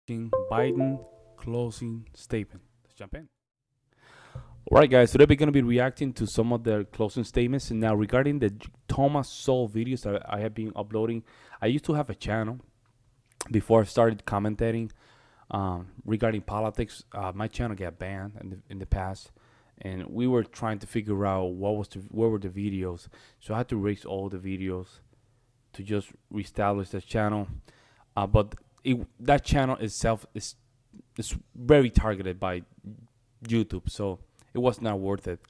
Biden closing statement. Let's jump in. All right, guys. Today we're going to be reacting to some of their closing statements. And now, regarding the Thomas Sowell videos that I have been uploading, I used to have a channel before I started commentating regarding politics. My channel got banned in the past, and we were trying to figure out what were the videos. So I had to erase all the videos to just reestablish the channel. But that channel itself is very targeted by YouTube, so it was not worth it.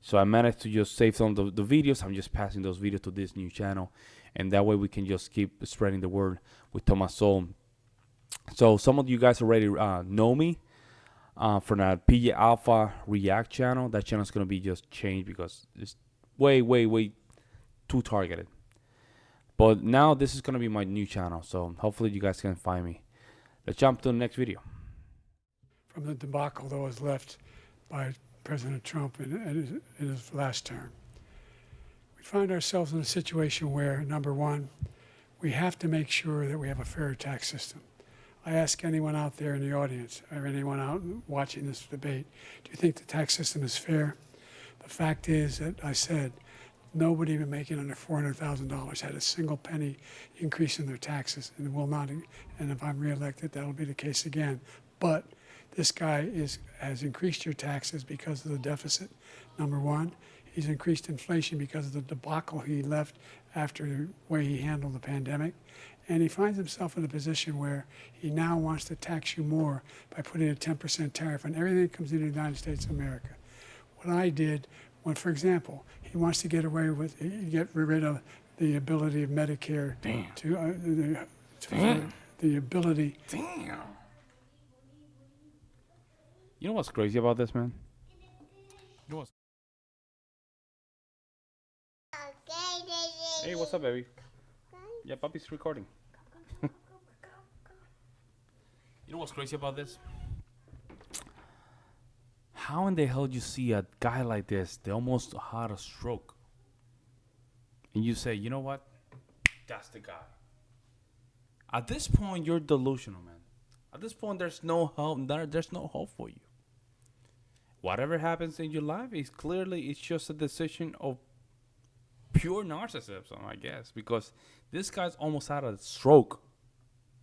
So I managed to just save some of the videos. I'm just passing those videos to this new channel, and that way we can just keep spreading the word with Thomas Sowell. So some of you guys already know me from that PJ Alpha React channel. That channel is gonna be just changed because it's way, way, way too targeted. But now this is gonna be my new channel, so hopefully you guys can find me. Let's jump to the next video. From the debacle that was left by President Trump in his last term. We find ourselves in a situation where, number one, we have to make sure that we have a fair tax system. I ask anyone out there in the audience, or anyone out watching this debate, do you think the tax system is fair? The fact is that I said, nobody even making under $400,000 had a single penny increase in their taxes, and will not. And if I'm reelected, that'll be the case again. But this guy has increased your taxes because of the deficit, number one. He's increased inflation because of the debacle he left after the way he handled the pandemic. And he finds himself in a position where he now wants to tax you more by putting a 10% tariff on everything that comes into the United States of America. What I did, when, for example, he wants to get rid of the ability of Medicare the ability. Damn. You know what's crazy about this, man? You know what's... Hey, what's up, baby? Yeah, Papi's recording. You know what's crazy about this? How in the hell do you see a guy like this? They almost had a stroke, and you say, you know what? That's the guy. At this point, you're delusional, man. At this point, there's no hope. There's no hope for you. Whatever happens in your life is it's just a decision of pure narcissism, I guess, because this guy's almost had a stroke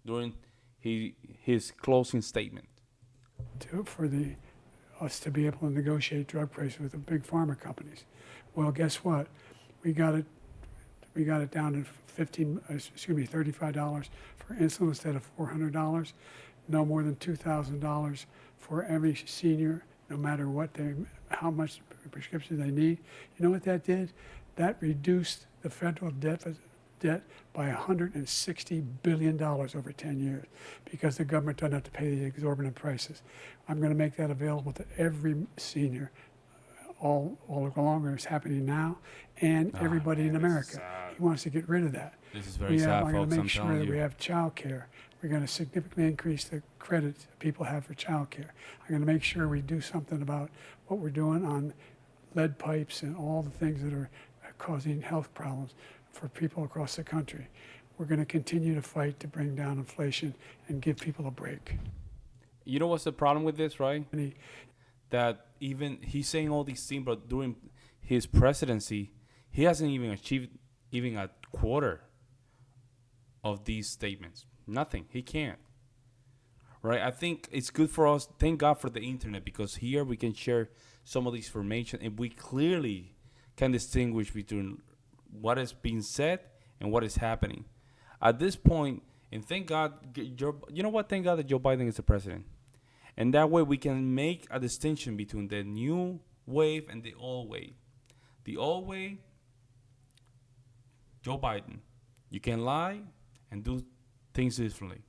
during his closing statement. For us to be able to negotiate drug prices with the big pharma companies. Well, guess what? We got it down to $35 for insulin instead of $400. No more than $2,000 for every senior, no matter how much prescription they need. You know what that did? That reduced the federal debt by $160 billion over 10 years because the government doesn't have to pay the exorbitant prices. I'm going to make that available to every senior all along. It's happening now, and everybody in America. He wants to get rid of that. This is very sad, We're folks. going to I'm make sure telling that you. we have child care. We're going to significantly increase the credit people have for child care. I'm going to make sure we do something about what we're doing on lead pipes and all the things that are causing health problems for people across the country. We're going to continue to fight to bring down inflation and give people a break. You know what's the problem with this, right? That even he's saying all these things, but during his presidency, he hasn't even achieved even a quarter of these statements. Nothing. He can't. Right? I think it's good for us. Thank God for the internet, because here we can share some of this information, and we clearly can distinguish between what is being said and what is happening. At this point, and thank God, you know what? Thank God that Joe Biden is the president. And that way we can make a distinction between the new wave and the old wave. The old way, Joe Biden. You can lie and do things differently.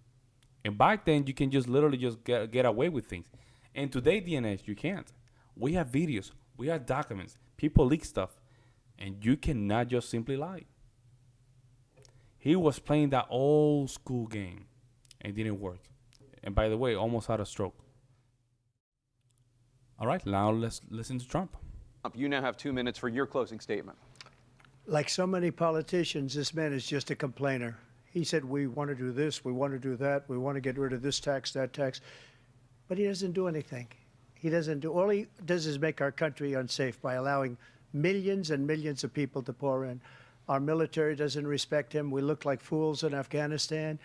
And back then, you can just literally just get away with things. And today, DNS, you can't. We have videos. We have documents. People leak stuff. And you cannot just simply lie. He was playing that old school game. And it didn't work. And by the way, almost had a stroke. All right, now let's listen to Trump. You now have 2 minutes for your closing statement. Like so many politicians, this man is just a complainer. He said, we want to do this, we want to do that, we want to get rid of this tax, that tax. But he doesn't do anything. He doesn't do, all he does is make our country unsafe by allowing millions and millions of people to pour in. Our military doesn't respect him. We look like fools in Afghanistan.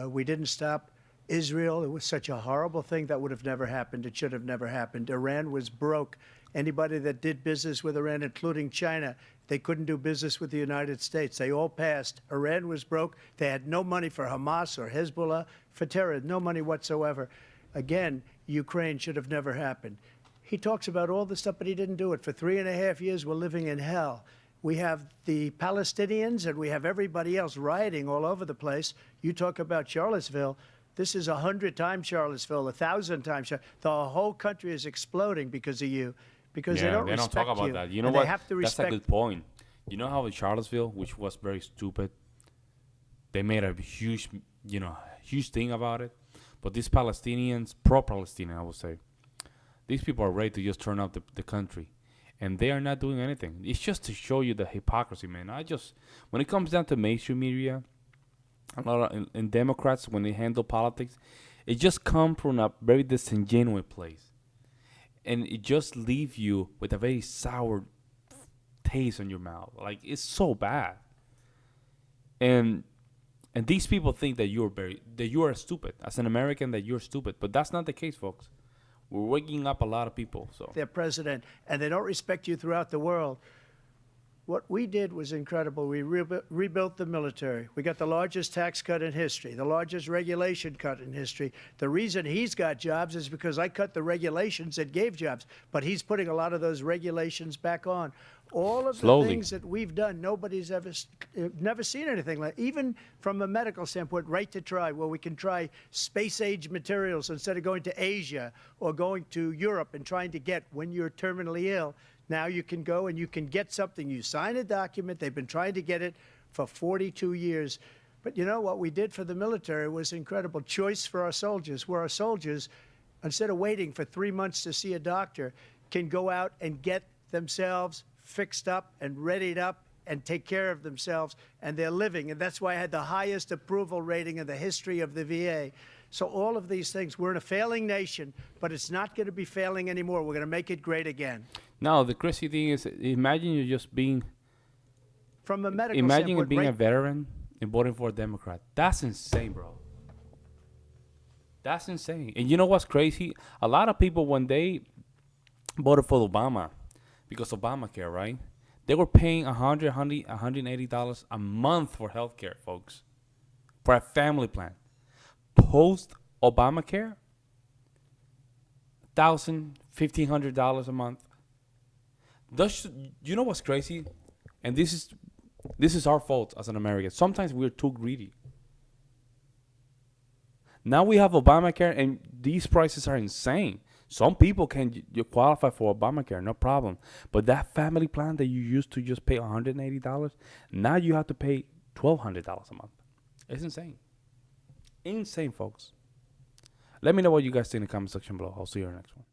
We didn't stop Israel. It was such a horrible thing that would have never happened. It should have never happened. Iran was broke. Anybody that did business with Iran, including China, they couldn't do business with the United States. They all passed. Iran was broke. They had no money for Hamas or Hezbollah, for terror, no money whatsoever. Again, Ukraine should have never happened. He talks about all this stuff, but he didn't do it. For 3.5 years, we're living in hell. We have the Palestinians and we have everybody else rioting all over the place. You talk about Charlottesville. This is 100 times Charlottesville, 1,000 times. The whole country is exploding because of you, because they don't respect talk about you. that. You know And what? They have to That's a respect. good point. You know how in Charlottesville, which was very stupid, they made a huge, huge thing about it. But these Palestinians, pro-Palestinian, I would say, these people are ready to just turn up the country. And they are not doing anything. It's just to show you the hypocrisy, man. When it comes down to mainstream media, a lot of and Democrats, when they handle politics, it just comes from a very disingenuous place. And it just leaves you with a very sour taste in your mouth. Like, it's so bad. And these people think that you are stupid. As an American, that you're stupid. But that's not the case, folks. We're waking up a lot of people. So Their president, and they don't respect you throughout the world. What we did was incredible. We rebuilt the military. We got the largest tax cut in history, the largest regulation cut in history. The reason he's got jobs is because I cut the regulations that gave jobs, but he's putting a lot of those regulations back on. All of the things that we've done, nobody's never seen anything like. Even from a medical standpoint, right to try, where we can try space-age materials instead of going to Asia or going to Europe and trying to get when you're terminally ill. Now you can go and you can get something. You sign a document. They've been trying to get it for 42 years. But you know what we did for the military was incredible. Choice for our soldiers, where our soldiers, instead of waiting for 3 months to see a doctor, can go out and get themselves fixed up and readied up and take care of themselves, and they're living. And that's why I had the highest approval rating in the history of the VA. So all of these things, we're in a failing nation, but it's not going to be failing anymore. We're going to make it great again. now the crazy thing is, imagine you just being, From a medical imagine standpoint, being a right, veteran and voting for a Democrat. That's insane, bro. That's insane. And you know what's crazy? A lot of people, when they voted for Obama, because Obamacare, right? They were paying $180 a month for healthcare, folks, for a family plan. Post Obamacare, $1,500 a month. You know what's crazy? And this is our fault as an American. Sometimes we're too greedy. Now we have Obamacare, and these prices are insane. Some people can you qualify for Obamacare, no problem. But that family plan that you used to just pay $180, now you have to pay $1,200 a month. It's insane. Insane, folks. Let me know what you guys think in the comment section below. I'll see you in the next one.